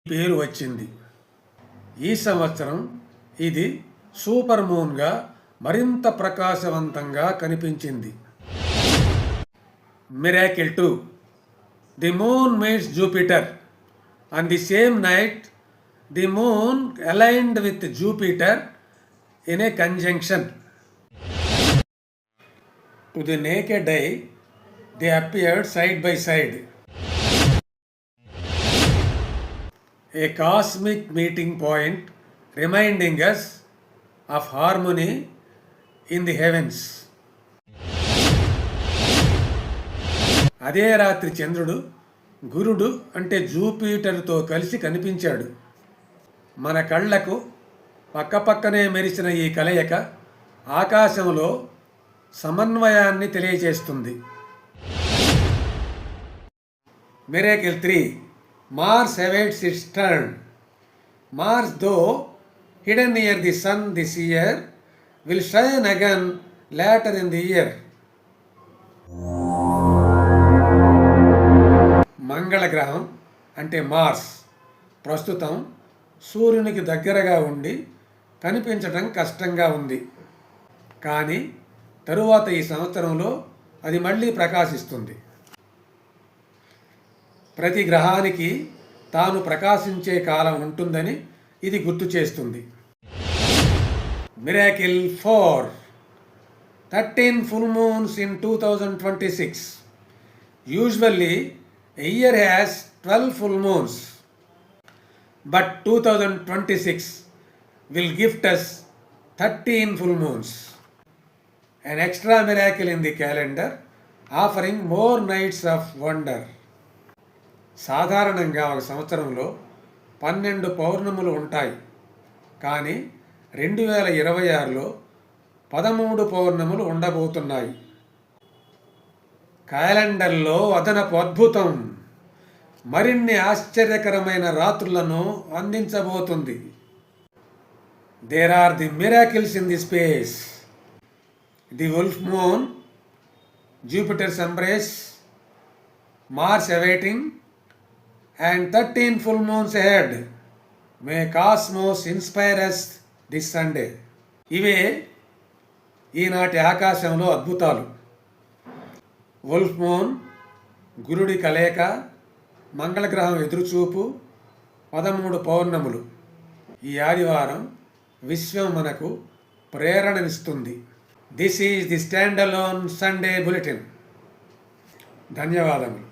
పేరు వచ్చింది. ఈ సంవత్సరం ఇది సూపర్ మూన్గా మరింత ప్రకాశవంతంగా కనిపించింది. Miracle 2. The moon meets Jupiter. On the same night, the moon aligned with Jupiter in a conjunction. To the naked eye, they appeared side by side. A cosmic meeting point reminding us of harmony in the heavens. అదే రాత్రి చంద్రుడు గురుడు అంటే జూపిటర్తో కలిసి కనిపించాడు. మన కళ్ళకు పక్కపక్కనే మెరిసిన ఈ కలయిక ఆకాశంలో సమన్వయాన్ని తెలియజేస్తుంది. Miracle 3. Mars awaits its turn. Mars, though hidden near the sun this year, will shine again later in the year. మంగళ గ్రహం అంటే మార్స్ ప్రస్తుతం సూర్యునికి దగ్గరగా ఉండి కనిపించడం కష్టంగా ఉంది. కానీ తరువాత ఈ సంవత్సరంలో అది మళ్ళీ ప్రకాశిస్తుంది. ప్రతి గ్రహానికి తాను ప్రకాశించే కాలం ఉంటుందని ఇది గుర్తు చేస్తుంది. Miracle 4. 13 full moons in 2026. Usually, a year has 12 full moons, but 2026 will gift us 13 full moons. An extra miracle in the calendar, offering more nights of wonder. సాధారణంగా ఒక సంవత్సరంలో 12 పౌర్ణములు ఉంటాయి. కానీ 2026లో 13 పౌర్ణములు ఉండబోతున్నాయి. క్యాలెండర్లో అదనపు అద్భుతం మరిన్ని ఆశ్చర్యకరమైన రాత్రులను అందించబోతుంది. There are the miracles in the space. The wolf moon, Jupiter's embrace, Mars awaiting and 13 full moons ahead. May cosmos inspire us this Sunday. ఇవే ఈనాటి ఆకాశంలో అద్భుతాలు. వుల్ఫ్ మూన్, గురుడి కలయిక, మంగళగ్రహం ఎదురుచూపు, 13 పౌర్ణములు. ఈ ఆదివారం విశ్వం మనకు ప్రేరణనిస్తుంది. This is the standalone Sunday bulletin. ధన్యవాదములు.